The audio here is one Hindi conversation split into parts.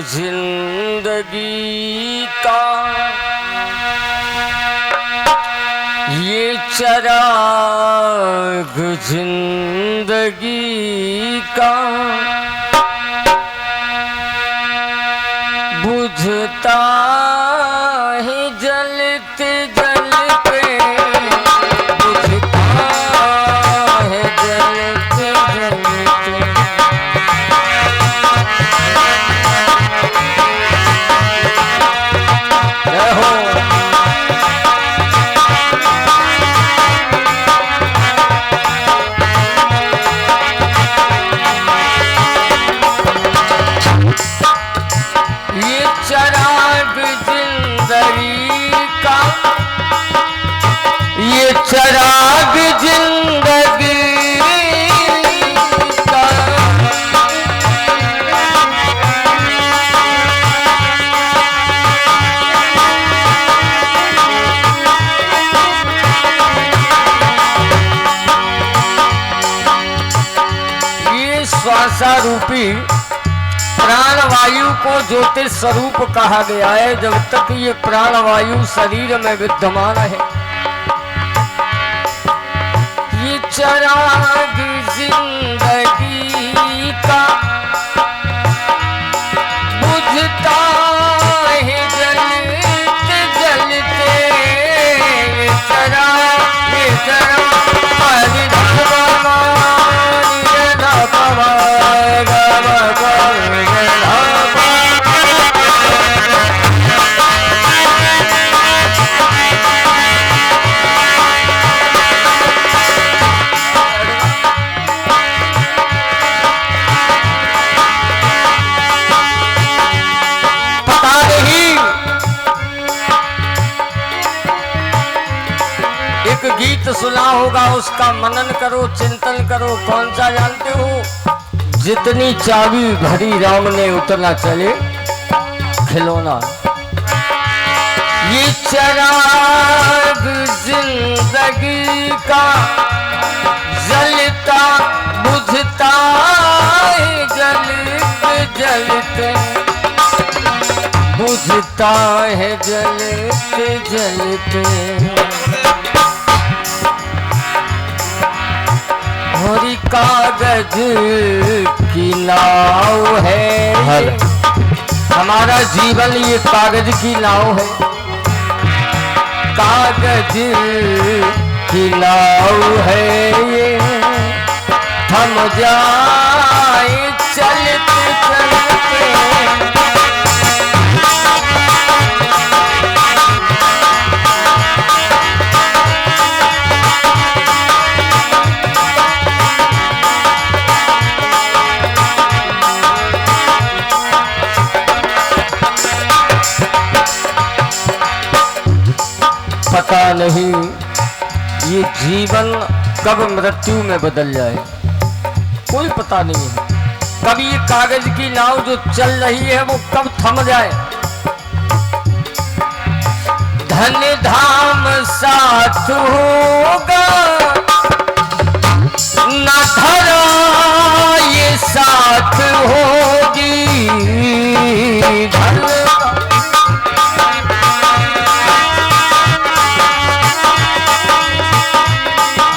जिंदगी का ये चराग जिंदगी का बुझता है जलते जलते, बुझता है जलते जलते। ये चराग जिंदगी का, ये चराग जिंदगी का ये श्वासा रूपी प्राणवायु को ज्योतिष स्वरूप कहा गया है। जब तक ये प्राणवायु शरीर में विद्यमान है, ये चराग जिंदगी का बुझता है जलते जलते। ये चराग गीत सुना होगा, उसका मनन करो, चिंतन करो। कौन सा जानते हो? जितनी चाबी भरी राम ने उतना चले खिलौना। ये चराग जिंदगी का जलता बुझता है जलते जलते, बुझता है जलते जलते। हरी कागज की नाव है, हमारा जीवन ये कागज की नाव है। कागज की नाव है ये, थम जाए चलते चलते। पता नहीं ये जीवन कब मृत्यु में बदल जाए, कोई पता नहीं है। कब ये कागज की नाव जो चल रही है वो कब थम जाए। धन धाम साथ होगा न धरा ये साथ होगी।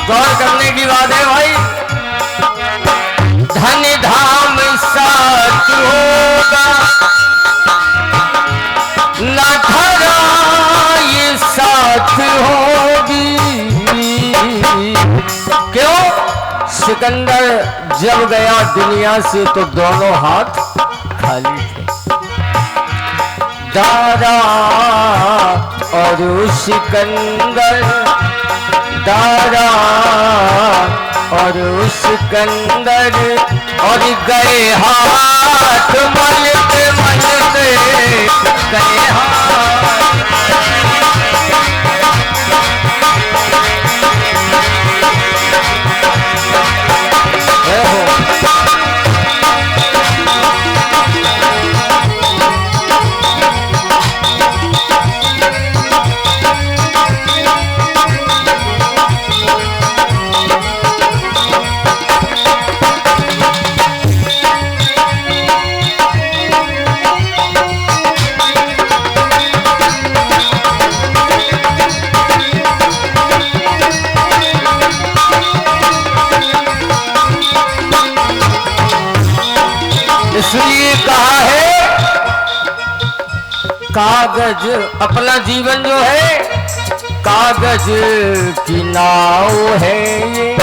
गौर करने की बात है भाई। धन धाम साथ होगा न धरा ये साथ होगी। क्यों? सिकंदर जब गया दुनिया से तो दोनों हाथ खाली थे। दारा और सिकंदर, दारा और सिकंदर, और गए हाथ मलते मलते गए हाथ। कागज अपना जीवन जो है कागज की नाव है ये,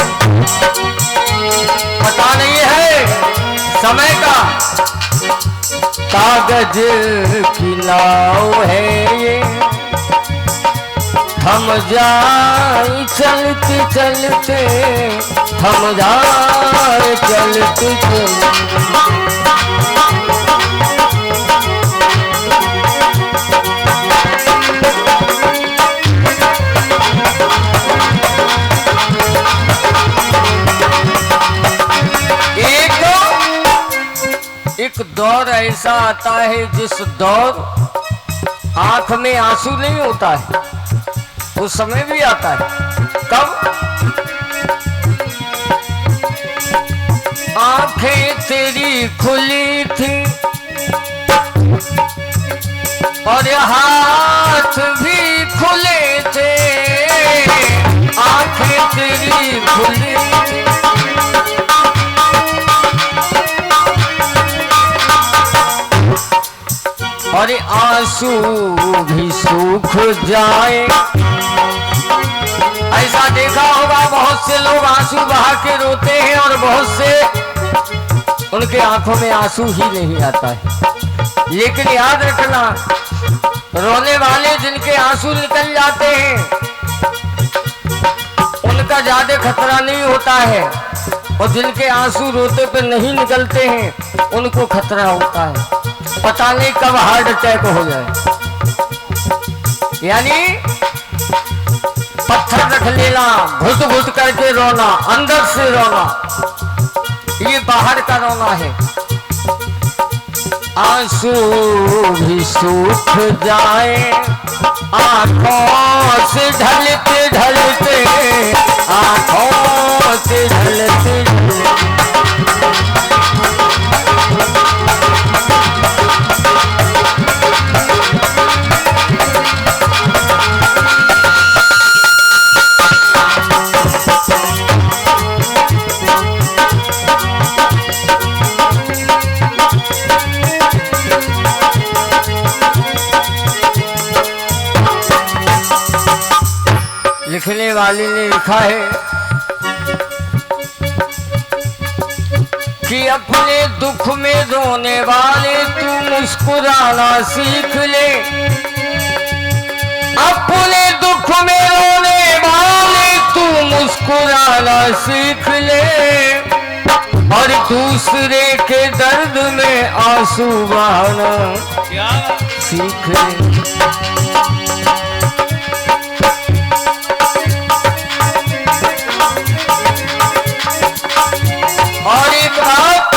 पता नहीं है समय का। कागज की नाव है ये, हम जाए चलते चलते, हम जाए चलते चलते। एक दौर ऐसा आता है जिस दौर आंख में आंसू नहीं होता है, उस समय भी आता है। कब? आंखें तेरी खुली थी और हाथ भी खुले थे, आंखें तेरी खुली और आंसू भी सूख जाए। ऐसा देखा होगा बहुत से लोग आंसू बहा के रोते हैं और बहुत से उनके आंखों में आंसू ही नहीं आता है। लेकिन याद रखना, रोने वाले जिनके आंसू निकल जाते हैं उनका ज्यादा खतरा नहीं होता है, और जिनके आंसू रोते पे नहीं निकलते हैं उनको खतरा होता है। पता नहीं कब हार्ट अटैक हो जाए। यानी पत्थर रख लेना, घुट घुट करके रोना, अंदर से रोना, ये बाहर का रोना है। आंसू भी सूख जाए, आंखों से ढलते ढलते, आंखों से ढलते ढलते। लिखने वाले ने लिखा है कि अपने दुख में रोने वाले तू मुस्कुराना सीख ले, अपने दुख में रोने वाले तू मुस्कुराना सीख ले, और दूसरे के दर्द में आंसू बहाना सीख ले। और एक बात,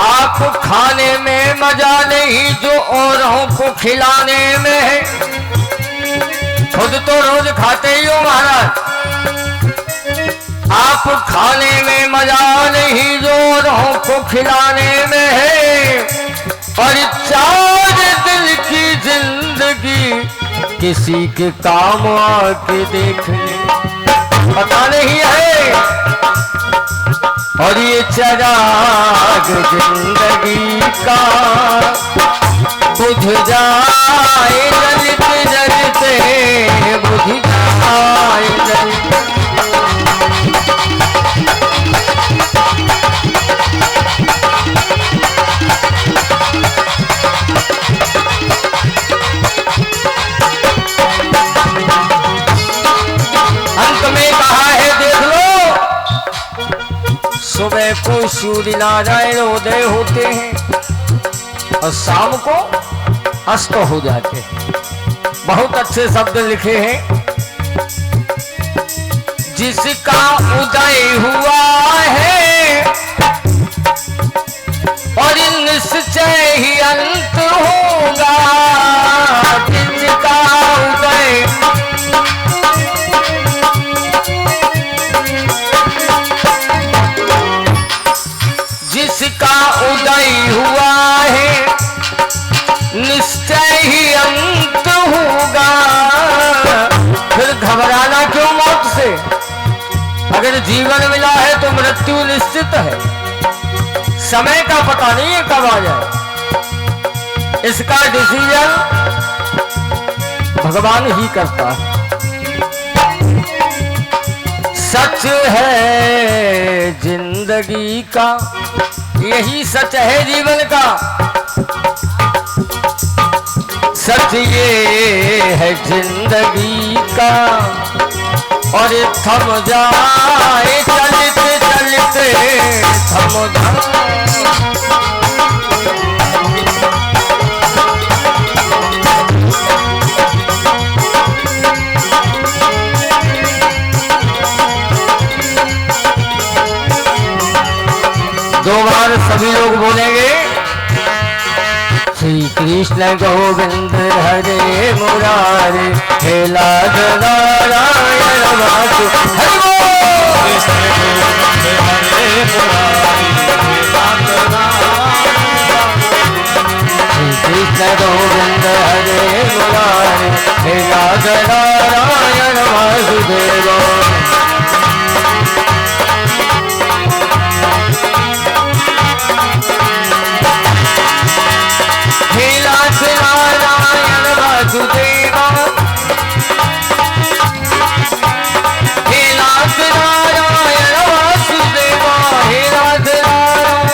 आपको खाने में मजा नहीं जो औरों को खिलाने में है। खुद तो रोज खाते ही हो महाराज। आप खाने में मजा नहीं जो औरों को खिलाने में है, और 4 दिल की जिंदगी किसी के काम आके देख ले, पता नहीं है। और ये चिराग जिंदगी का बुझ जाए जलते जलते, बुझ जाए जलते। अंत में कहा है, देख लो, सुबह को सूर्य नारायण उदय होते हैं और शाम को अस्त हो जाते हैं। बहुत अच्छे शब्द लिखे हैं। जिसका उदय हुआ है और निश्चय ही अंत होगा, जिसका उदय जिसका उदय हुआ है निश्चय ही अंत होगा। फिर घबराना क्यों मौत से? अगर जीवन मिला है तो मृत्यु निश्चित है। समय का पता नहीं है कब आ जाए। इसका डिसीजन भगवान ही करता है। सच है जिंदगी का, यही सच है जीवन का। सच ये है जिंदगी का, और थम जाए चलते चलते थम जाए। दो बार सभी लोग बोलेंगे, श्री कृष्ण गोविंद हरे मुरारे, हे लाल नारायण वासु हरि बोल। श्री कृष्ण गोविंद हरे मुरारे, हे लाल नारायण वासुदेव। नारायण वासुदेवा, हे नाथ नारायण वासुदेवा, हे नाथ नारायण।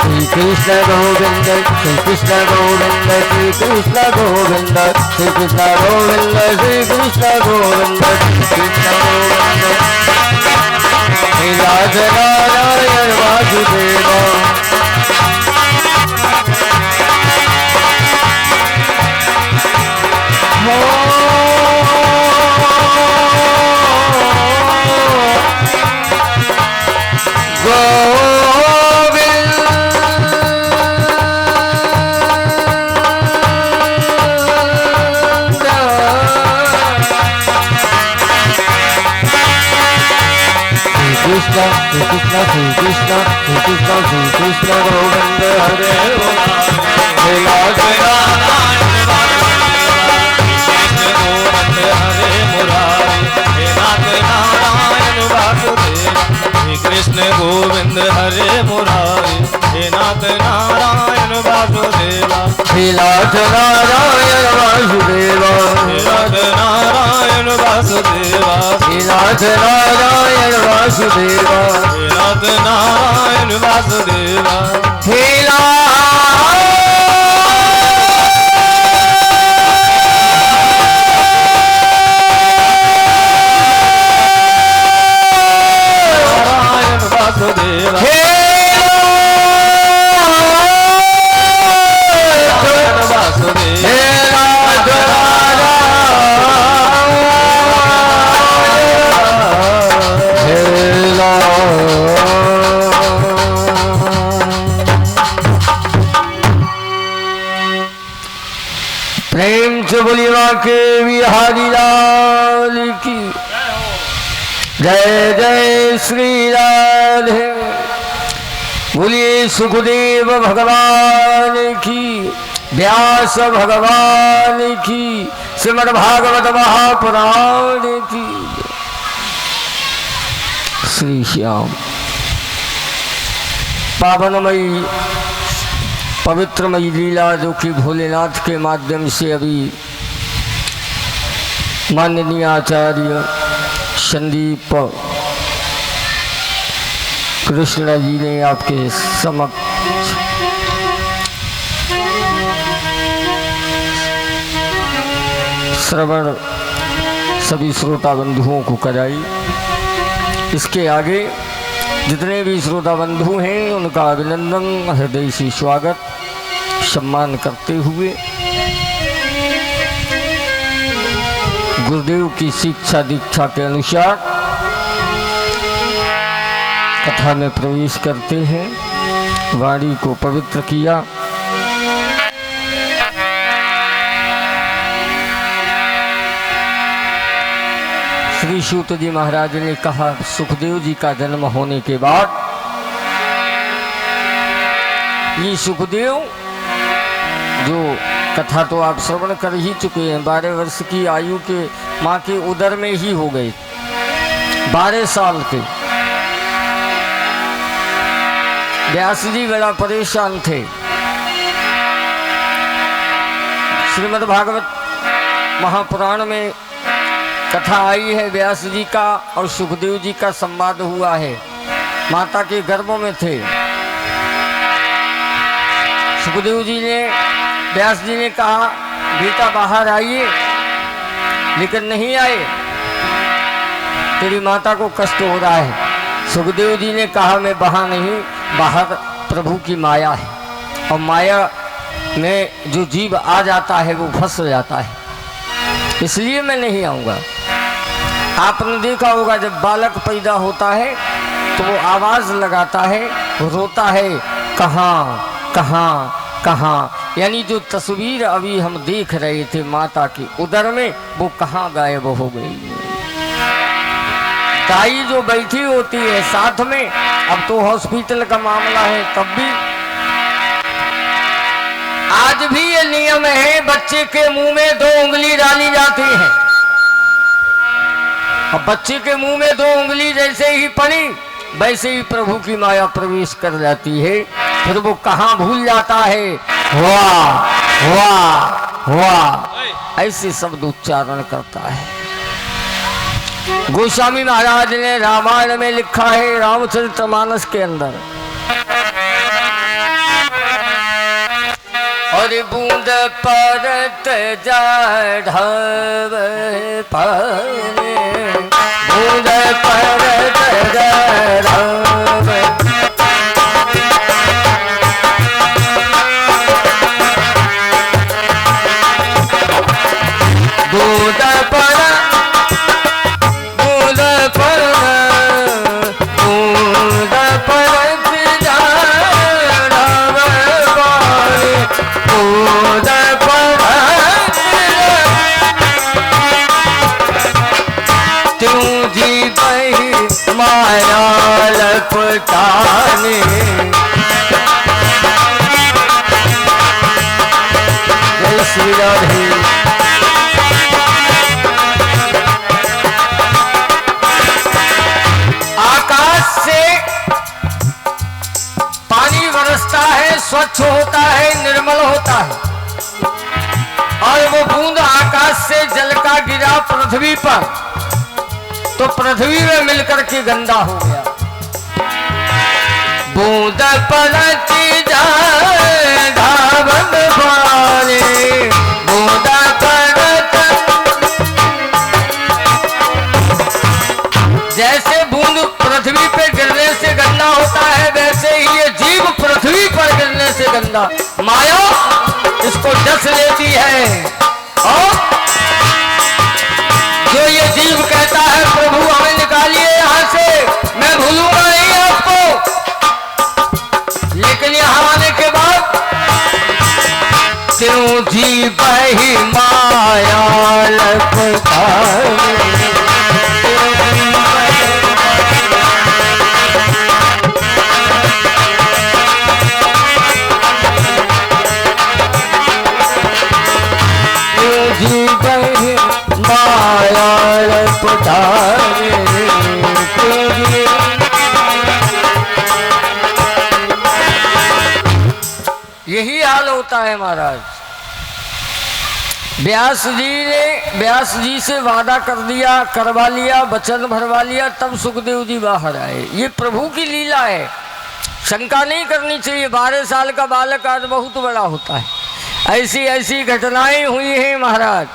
श्री कृष्ण गोविंद, श्री कृष्ण गोविंद, श्री कृष्ण गोविंद, श्री कृष्ण गोविंद, श्री कृष्ण गोविंद, श्री कृष्ण गोविंद। हे नाथ Narayan Vasudeva. Krishna, Krishna, Krishna, Krishna, Krishna, Govinda, Hare Hare Radha Krishna Govind हरे मुरारी, हे नाथ नारायण वासुदेवा, हे नाथ नारायण वासुदेवा, हे नाथ नारायण वासुदेवा, हे नाथ नारायण वासुदेवा, हे नाथ नारायण वासुदेवा, हे वासुदेवा, हे प्रेम से बोलिए के बिहारी लाल की जय। जय श्री राधे। बोलिए सुखदेव भगवान की, व्यास भगवान की, श्रीमद् भागवत महापुराण की। श्री श्याम। पावनमयी पवित्रमयी लीला जो कि भोलेनाथ के माध्यम से अभी माननीय आचार्य संदीप कृष्ण जी ने आपके समक्ष श्रवण सभी श्रोता बंधुओं को कराई। इसके आगे जितने भी श्रोता बंधु हैं उनका अभिनंदन, हृदय से स्वागत, सम्मान करते हुए गुरुदेव की शिक्षा दीक्षा के अनुसार कथा में प्रवेश करते हैं। वाणी को पवित्र किया। श्री सूत जी महाराज ने कहा, सुखदेव जी का जन्म होने के बाद ये सुखदेव जो कथा तो आप श्रवण कर ही चुके हैं, 12 वर्ष की आयु के माँ के उदर में ही हो गए, 12 साल के। व्यास जी बड़ा परेशान थे। श्रीमद् भागवत महापुराण में कथा आई है, व्यास जी का और सुखदेव जी का संवाद हुआ है। माता के गर्भ में थे। सुखदेव जी ने व्यास जी ने कहा बेटा बाहर आइए, लेकिन नहीं आए, तेरी माता को कष्ट हो रहा है। सुखदेव जी ने कहा मैं बाहर नहीं, बाहर प्रभु की माया है, और माया में जो जीव आ जाता है वो फंस जाता है, इसलिए मैं नहीं आऊँगा। आपने देखा होगा जब बालक पैदा होता है तो वो आवाज़ लगाता है, रोता है, कहाँ कहाँ कहाँ, यानी जो तस्वीर अभी हम देख रहे थे माता की उदर में, वो कहाँ गायब हो गई। ताई जो बैठी होती है साथ में, अब तो हॉस्पिटल का मामला है, तब भी आज भी ये नियम है, बच्चे के मुंह में 2 उंगली डाली जाती है। अब बच्चे के मुंह में 2 उंगली जैसे ही पड़ी, वैसे ही प्रभु की माया प्रवेश कर जाती है, फिर वो कहाँ भूल जाता है, हुआ हुआ हुआ, ऐसे शब्द उच्चारण करता है। गोस्वामी महाराज ने रामायण में लिखा है, रामचरितमानस के अंदर, और बूंद परत ढाव पानी, बूंद परत ढाव, बूंद पर बूंद पर बूंद परत ढाव पानी, बूंद परत तू जी बही माया लपटाने, जय श्री राधे। आकाश से पानी बरसता है, स्वच्छ होता है, निर्मल होता है, और वो बूंद आकाश से जल का गिरा पृथ्वी पर, तो पृथ्वी में मिलकर के गंदा हो गया। बूंद पलटी जाए धावन पानी, बूंद पलट, जैसे बूंद पृथ्वी पे गिरने से गंदा होता है, वैसे ही ये जीव पृथ्वी पर गिरने से गंदा, माया इसको डस लेती है। और जो ये जीव कहता है प्रभु हमें निकालिए यहाँ से, मैं भूलूंगा नहीं आपको, लेकिन यहाँ आने के बाद क्यों जी बही माया लपटाने, जी बही माया लपटाने, यही हाल होता है महाराज। व्यास जी से वादा कर दिया, करवा लिया, वचन भरवा लिया, तब सुखदेव जी बाहर आए। ये प्रभु की लीला है, शंका नहीं करनी चाहिए। 12 साल का बालक आज बहुत बड़ा होता है। ऐसी ऐसी घटनाएं हुई हैं महाराज।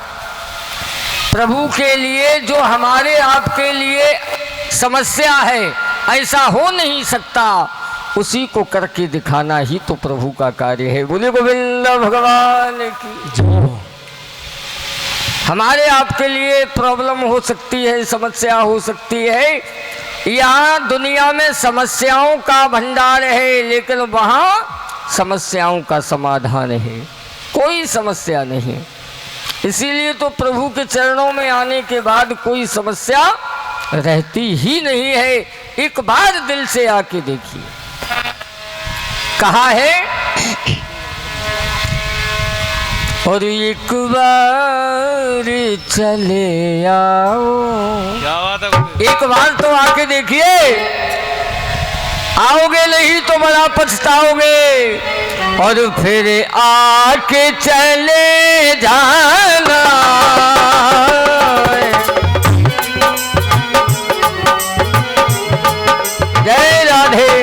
प्रभु के लिए जो हमारे आपके लिए समस्या है, ऐसा हो नहीं सकता, उसी को करके दिखाना ही तो प्रभु का कार्य है। बोले गोविंद भगवान की जय। हमारे आपके लिए प्रॉब्लम हो सकती है, समस्या हो सकती है। यहाँ दुनिया में समस्याओं का भंडार है, लेकिन वहाँ समस्याओं का समाधान है, कोई समस्या नहीं। इसीलिए तो प्रभु के चरणों में आने के बाद कोई समस्या रहती ही नहीं है। एक बार दिल से आके देखिए, कहा है और एक बार चले आओ। क्या बात है? एक बार तो आके देखिए, आओगे नहीं तो बड़ा पछताओगे, और फिर आके चले जाना। जय राधे।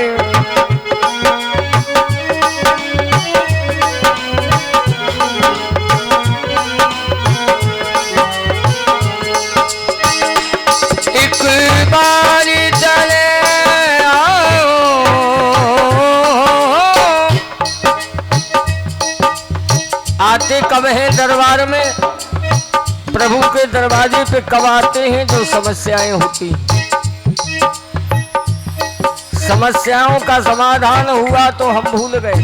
एक बार चले आओ, आते कब है दरबार में? प्रभु के दरवाजे पे कब आते हैं? जो समस्याएं होती, समस्याओं का समाधान हुआ तो हम भूल गए।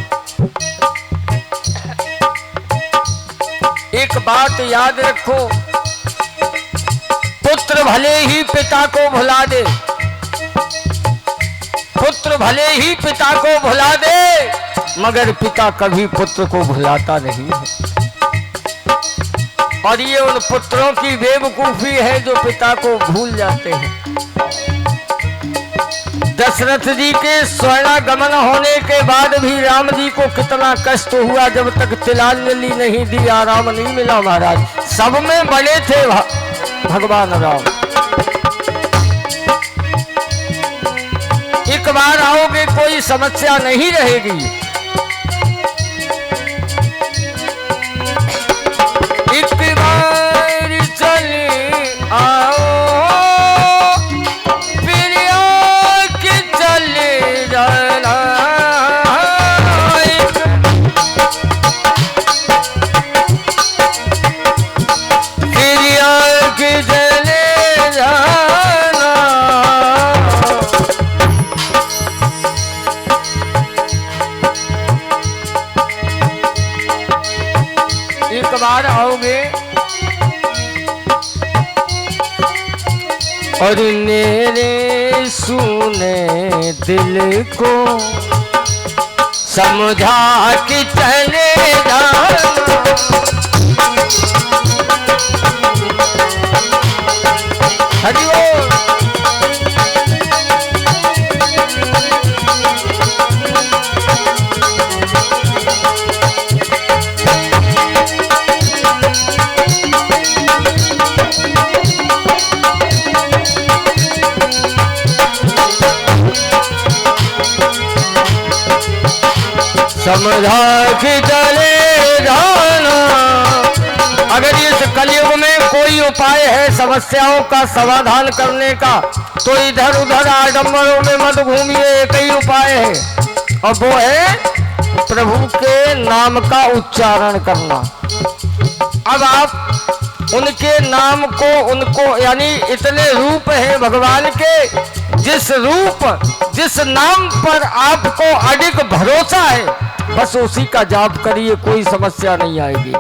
एक बात याद रखो, पुत्र भले ही पिता को भुला दे, पुत्र भले ही पिता को भुला दे, मगर पिता कभी पुत्र को भुलाता नहीं है। और ये उन पुत्रों की बेवकूफी है जो पिता को भूल जाते हैं। दशरथ जी के स्वर्णागमन होने के बाद भी राम जी को कितना कष्ट हुआ जब तक तिलांजलि नहीं दी, आराम नहीं मिला महाराज। सब में बड़े थे भगवान राम। एक बार आओगे कोई समस्या नहीं रहेगी। एक बार चले आओ, फिर आके चले जाना। फिर आके चले जाना। एक बार आओगे और मेरे सुने दिल को समझा के चले जाना। हरि बोल। समझा के चले जाना। अगर इस कलयुग में कोई उपाय है समस्याओं का समाधान करने का, तो इधर उधर आडंबरों में मत घूमिए। एक ही उपाय है, और वो है प्रभु के नाम का उच्चारण करना। अब आप उनके नाम को, उनको यानी इतने रूप हैं भगवान के, जिस रूप जिस नाम पर आपको अधिक भरोसा है, बस उसी का जाप करिए, कोई समस्या नहीं आएगी।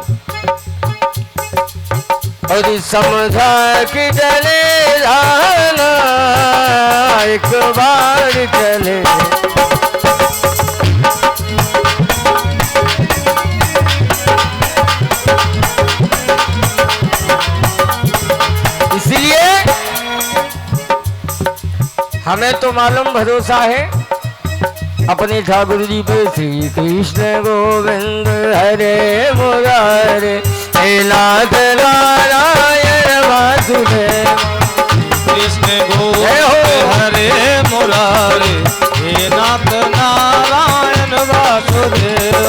और समझा के चले जाना, एक बार चले। इसलिए हमें तो मालूम भरोसा है अपने ठाकुर जी पे। श्री कृष्ण गोविंद हरे मुरारे, हे नाथ नारायण वासुदेव। कृष्ण गोविंद हरे मुरारे, हे नाथ नारायण वासुदेव।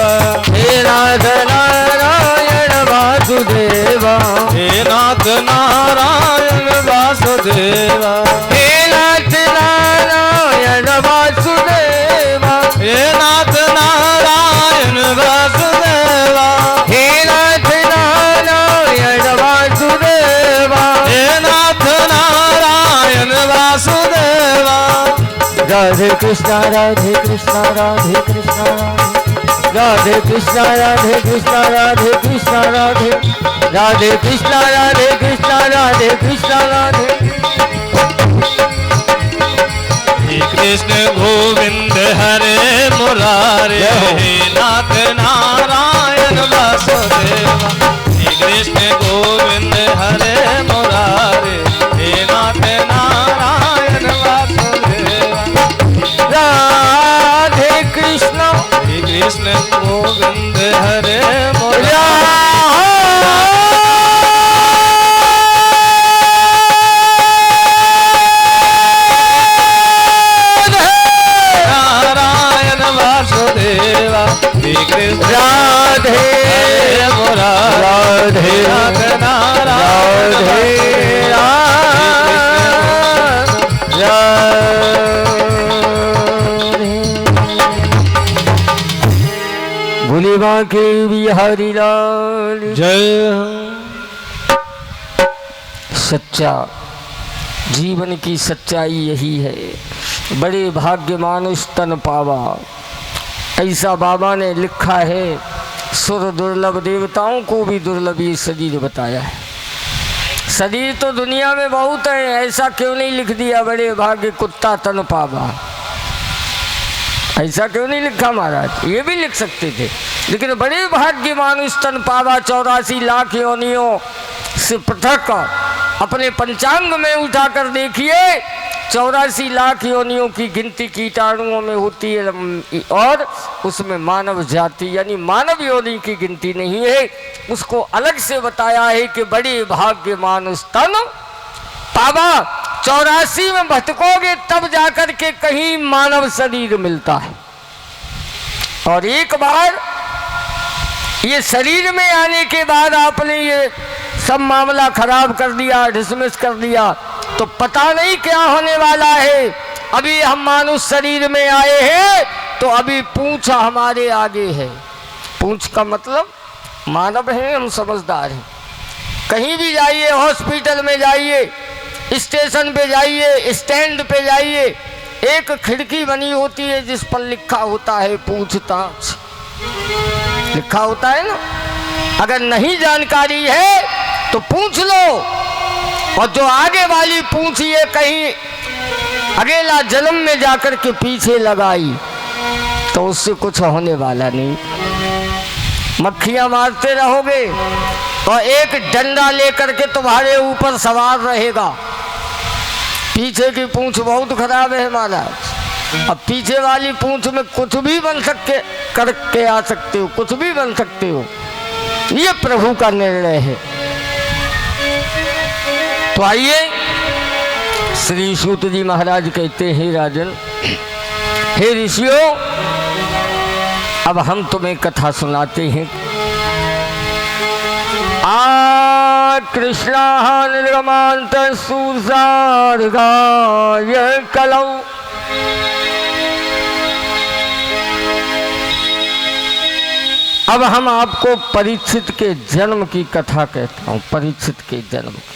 हे नाथ नारायण वासुदेव। हे नाथ नारायण वासुदेव। हे नाथ नारायण वासुदेव। हे नाथ नारायण वासुदेव। हे नाथ नारायण वासुदेव। हे नाथ नारायण वासुदेव। राधे कृष्णा राधे कृष्णा राधे कृष्णा राधे कृष्णा राधे कृष्णा राधे कृष्णा राधे राधे कृष्णा राधे कृष्णा राधे कृष्णा राधे। कृष्ण गोविंद हरे मुरारे, हे नाथ नारायण वासुदेव। कृष्ण गोविंद हरे मुरारे, हे नाथ नारायण वासुदेव। कृष्ण राधे हरे मुरारे राधे नाथ नारायण भोलेबा के बिहारी लाल जय। सच्चा जीवन की सच्चाई यही है, बड़े भाग्य मानुष तन पावा, ऐसा बाबा ने लिखा है। सुर दुर्लभ देवताओं को भी दुर्लभ ये शरीर बताया है। शरीर तो दुनिया में बहुत है, ऐसा क्यों नहीं लिख दिया बड़े भाग्य कुत्ता तन पावा? ऐसा क्यों नहीं लिखा महाराज? ये भी लिख सकते थे, लेकिन बड़े भाग्य मानुष तन पावा 84 लाख योनियों से पृथक अपने पंचांग में उठाकर देखिए 84 लाख योनियों की गिनती कीटाणुओं में होती है, और उसमें मानव जाति यानी मानव योनि की गिनती नहीं है। उसको अलग से बताया है कि बड़े भाग्य मानुष तन पावा। 84 में भटकोगे तब जाकर के कहीं मानव शरीर मिलता है, और एक बार ये शरीर में आने के बाद आपने ये सब मामला खराब कर दिया, डिसमिस कर दिया, तो पता नहीं क्या होने वाला है। अभी हम मानुष शरीर में आए हैं तो अभी पूंछ हमारे आगे है। पूंछ का मतलब मानव है, हम समझदार हैं। कहीं भी जाइए, हॉस्पिटल में जाइए, स्टेशन पे जाइए, स्टैंड पे जाइए, एक खिड़की बनी होती है जिस पर लिखा होता है पूछताछ, लिखा होता है ना। अगर नहीं जानकारी है तो पूछ लो, और जो आगे वाली पूंछ ये कहीं अगला जन्म में जाकर के पीछे लगाई तो उससे कुछ होने वाला नहीं। मक्खियां मारते रहोगे और एक डंडा लेकर के तुम्हारे ऊपर सवार रहेगा। पीछे की पूंछ बहुत खराब है महाराज। अब पीछे वाली पूंछ में कुछ भी बन सकते करके आ सकते हो, कुछ भी बन सकते हो, ये प्रभु का निर्णय है। तो आइए, श्री सूत जी महाराज कहते हैं, राजन, हे ऋषियों, अब हम तुम्हें कथा सुनाते हैं। आ कृष्णा निर्गमांत सुसार्गाय कलौ अब हम आपको परीक्षित के जन्म की कथा कहता हूँ, परीक्षित के जन्म की,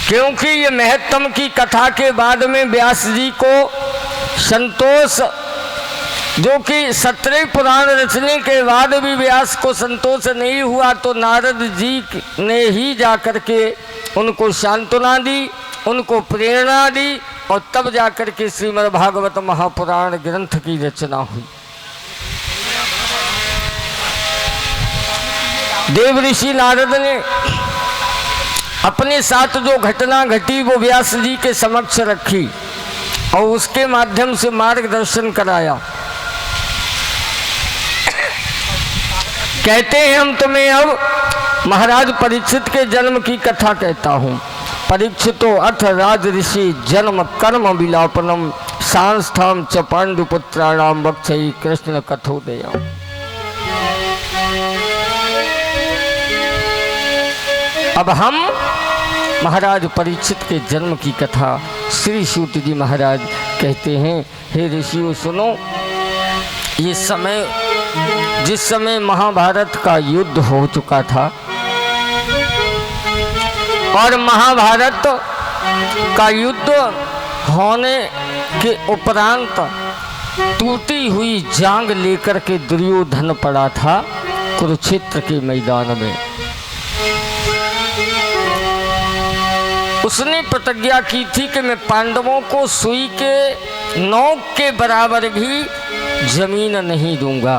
क्योंकि ये महत्तम की कथा के बाद में व्यास जी को संतोष, जो कि 17 पुराण रचने के बाद भी व्यास को संतोष नहीं हुआ, तो नारद जी ने ही जाकर के उनको सांत्वना दी, उनको प्रेरणा दी, और तब जाकर के श्रीमद् भागवत महापुराण ग्रंथ की रचना हुई। देव ऋषि नारद ने अपने साथ जो घटना घटी वो व्यास जी के समक्ष रखी और उसके माध्यम से मार्गदर्शन कराया। कहते हैं, हम तुम्हें अब महाराज परीक्षित के जन्म की कथा कहता हूँ। परीक्षितो अथ राज ऋषि जन्म कर्म विलापनम सांस्थाम च पांडुपुत्राणाम वक्षयि कृष्ण कथोदयम्। अब हम महाराज परीक्षित के जन्म की कथा श्री सूत जी महाराज कहते हैं, हे ऋषियों सुनो, ये समय, जिस समय महाभारत का युद्ध हो चुका था और महाभारत का युद्ध होने के उपरांत टूटी हुई जांग लेकर के दुर्योधन पड़ा था कुरुक्षेत्र के मैदान में। उसने प्रतिज्ञा की थी कि मैं पांडवों को सुई के नोक के बराबर भी जमीन नहीं दूंगा,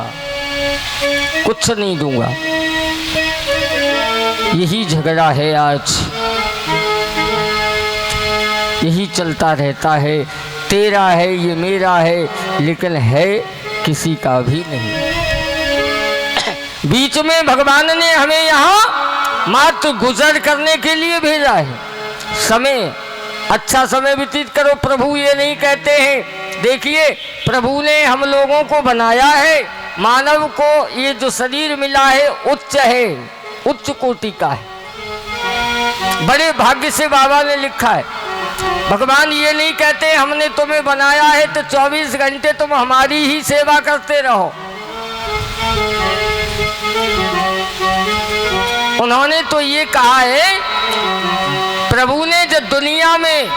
कुछ नहीं दूंगा। यही झगड़ा है आज, यही चलता रहता है, तेरा है ये मेरा है, लेकिन है किसी का भी नहीं। बीच में भगवान ने हमें यहाँ मात्र गुजर करने के लिए भेजा है। समय, अच्छा समय व्यतीत करो, प्रभु ये नहीं कहते हैं। देखिए, प्रभु ने हम लोगों को बनाया है मानव को ये जो शरीर मिला है उच्च है, उच्च कोटि का है। बड़े भाग्य से बाबा ने लिखा है। भगवान ये नहीं कहते हमने तुम्हें बनाया है तो 24 घंटे तुम हमारी ही सेवा करते रहो। उन्होंने तो ये कहा है, प्रभु ने जब दुनिया में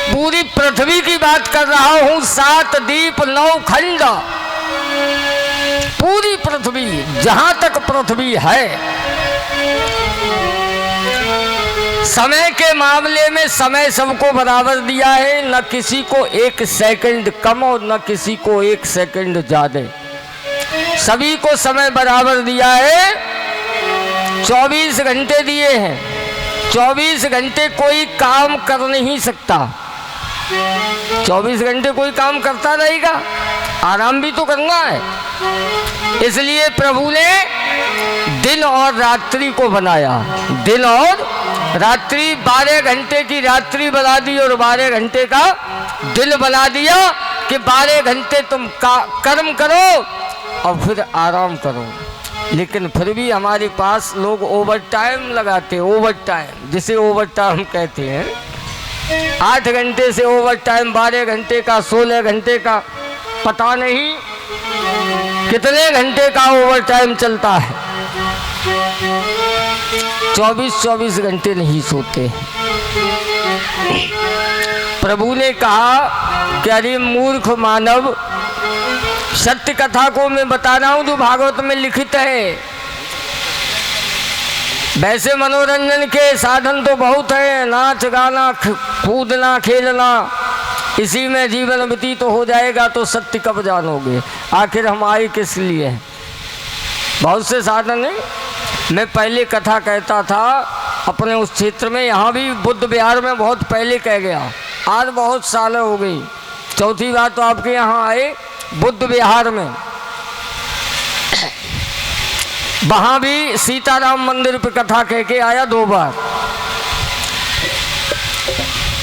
पूरी पृथ्वी की बात कर रहा हूं, 7 दीप 9 खंड, पूरी पृथ्वी जहां तक पृथ्वी है, समय के मामले में समय सबको बराबर दिया है, न किसी को 1 सेकंड कम और न किसी को 1 सेकंड ज्यादा, सभी को समय बराबर दिया है। 24 घंटे दिए हैं, 24 घंटे कोई काम कर नहीं सकता। 24 घंटे कोई काम करता रहेगा, आराम भी तो करना है। इसलिए प्रभु ने दिन और रात्रि को बनाया। दिन और रात्रि, 12 घंटे की रात्रि बना दी और 12 घंटे का दिन बना दिया कि 12 घंटे तुम कर्म करो और फिर आराम करो। लेकिन फिर भी हमारे पास लोग ओवर टाइम लगाते, ओवर टाइम जिसे ओवर टाइम कहते हैं। 8 घंटे से ओवर टाइम, 12 घंटे का, 16 घंटे का, पता नहीं कितने घंटे का ओवर टाइम चलता है। 24 घंटे नहीं सोते। प्रभु ने कहा कि अरे मूर्ख मानव, सत्य कथा को मैं बता रहा हूं जो भागवत में लिखित है। वैसे मनोरंजन के साधन तो बहुत है, नाच गाना, कूदना, खेलना, इसी में जीवन व्यतीत तो हो जाएगा, तो सत्य कब जानोगे? आखिर हम आए किस लिए? बहुत से साधन है। मैं पहले कथा कहता था अपने उस क्षेत्र में, यहाँ भी बुद्ध विहार में बहुत पहले कह गया, आज बहुत साल हो गई। चौथी बार तो आपके यहाँ आए बुद्ध विहार में, वहाँ भी सीताराम मंदिर पे कथा कह के आया 2 बार।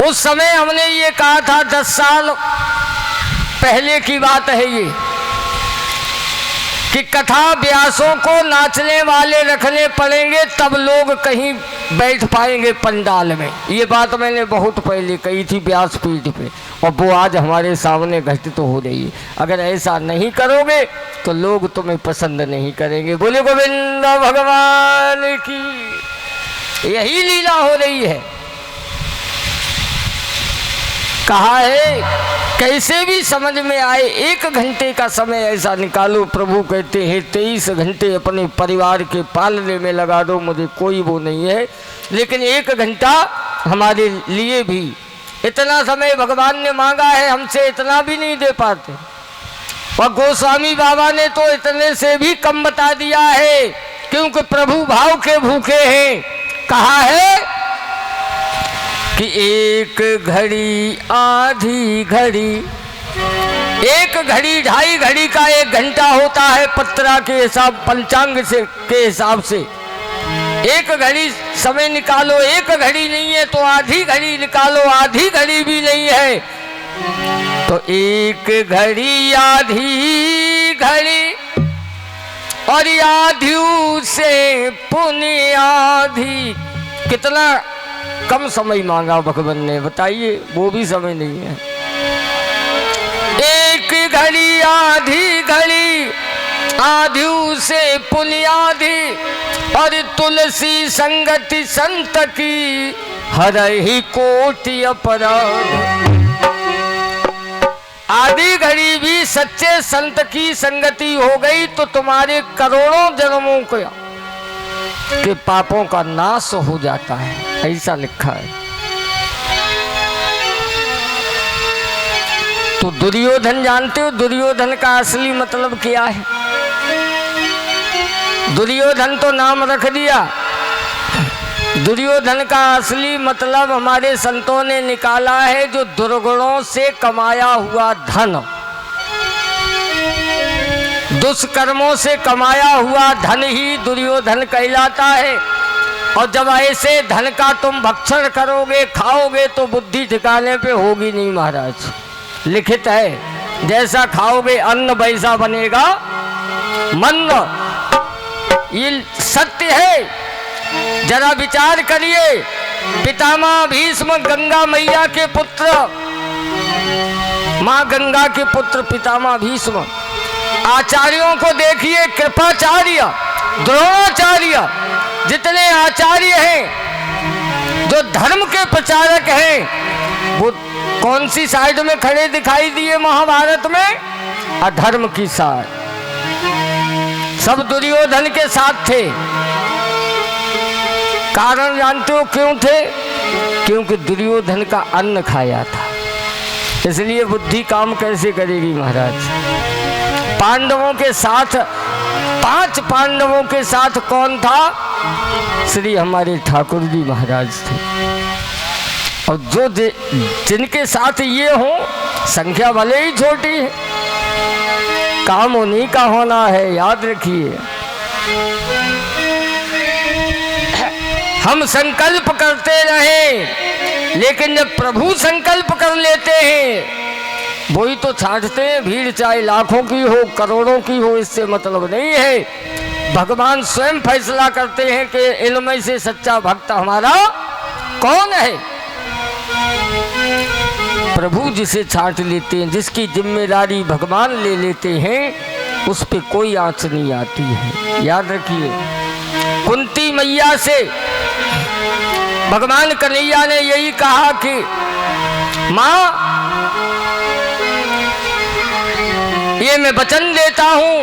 उस समय हमने ये कहा था, 10 साल पहले की बात है ये, कि कथा व्यासों को नाचने वाले रखने पड़ेंगे तब लोग कहीं बैठ पाएंगे पंडाल में। ये बात मैंने बहुत पहले कही थी व्यासपीठ पे, और वो आज हमारे सामने घटित हो रही है। अगर ऐसा नहीं करोगे तो लोग तुम्हें पसंद नहीं करेंगे। बोले गोविंद भगवान की। यही लीला हो रही है। कहा है कैसे भी समझ में आए, 1 घंटे का समय ऐसा निकालो। प्रभु कहते हैं 23 घंटे अपने परिवार के पालने में लगा दो, मुझे कोई वो नहीं है, लेकिन 1 घंटा हमारे लिए भी। इतना समय भगवान ने मांगा है, हमसे इतना भी नहीं दे पाते। और गोस्वामी बाबा ने तो इतने से भी कम बता दिया है, क्योंकि प्रभु भाव के भूखे हैं। कहा है कि 1 घड़ी आधी घड़ी, 1 घड़ी 2.5 घड़ी का 1 घंटा होता है पत्रा के हिसाब, पंचांग से के हिसाब से। 1 घड़ी समय निकालो, 1 घड़ी नहीं है तो आधी घड़ी निकालो, आधी घड़ी भी नहीं है तो 1 घड़ी आधी घड़ी, और आधी से पुण्य आधी। कितना कम समय मांगा भगवान ने, बताइए, वो भी समय नहीं है। 1 घड़ी आधी घड़ी, आधी से पुण्य आधी, और तुलसी संगति संत की हरहि कोटि अपराध। आधी घड़ी भी सच्चे संत की संगति हो गई तो तुम्हारे करोड़ों जन्मों के पापों का नाश हो जाता है, ऐसा लिखा है। तो दुर्योधन जानते हो दुर्योधन का असली मतलब क्या है? दुर्योधन तो नाम रख दिया, दुर्योधन का असली मतलब हमारे संतों ने निकाला है, जो दुर्गुणों से कमाया हुआ धन, दुष्कर्मों से कमाया हुआ धन ही दुर्योधन कहलाता है। और जब ऐसे धन का तुम भक्षण करोगे, खाओगे, तो बुद्धि ठिकाने पे होगी नहीं महाराज। लिखित है, जैसा खाओगे अन्न वैसा बनेगा मन ये सत्य है। जरा विचार करिए, पितामह भीष्म गंगा मैया के पुत्र, मां गंगा के पुत्र पितामह भीष्म। आचार्यों को देखिए, कृपाचार्य, द्रोणाचार्य, जितने आचार्य हैं जो धर्म के प्रचारक हैं, वो कौन सी साइड में खड़े दिखाई दिए महाभारत में? अधर्म की साइड। सब दुर्योधन के साथ थे। कारण जानते हो क्यों थे? क्योंकि दुर्योधन का अन्न खाया था, इसलिए बुद्धि काम कैसे करेगी महाराज। पांडवों के साथ, 5 पांडवों के साथ कौन था? श्री हमारे ठाकुर जी महाराज थे। और जो जिनके साथ ये हो, संख्या भले ही छोटी है, काम उन्हीं का होना है, याद रखिए। हम संकल्प करते रहे, लेकिन जब प्रभु संकल्प कर लेते हैं, वही तो छांटते हैं। भीड़ चाहे लाखों की हो, करोड़ों की हो, इससे मतलब नहीं है। भगवान स्वयं फैसला करते हैं कि इनमें से सच्चा भक्त हमारा कौन है। प्रभु जिसे छांट लेते हैं, जिसकी जिम्मेदारी भगवान ले लेते हैं, उस पे कोई आंच नहीं आती है, याद रखिए। कुंती मैया से भगवान कन्हैया ने यही कहा कि माँ, ये मैं वचन देता हूं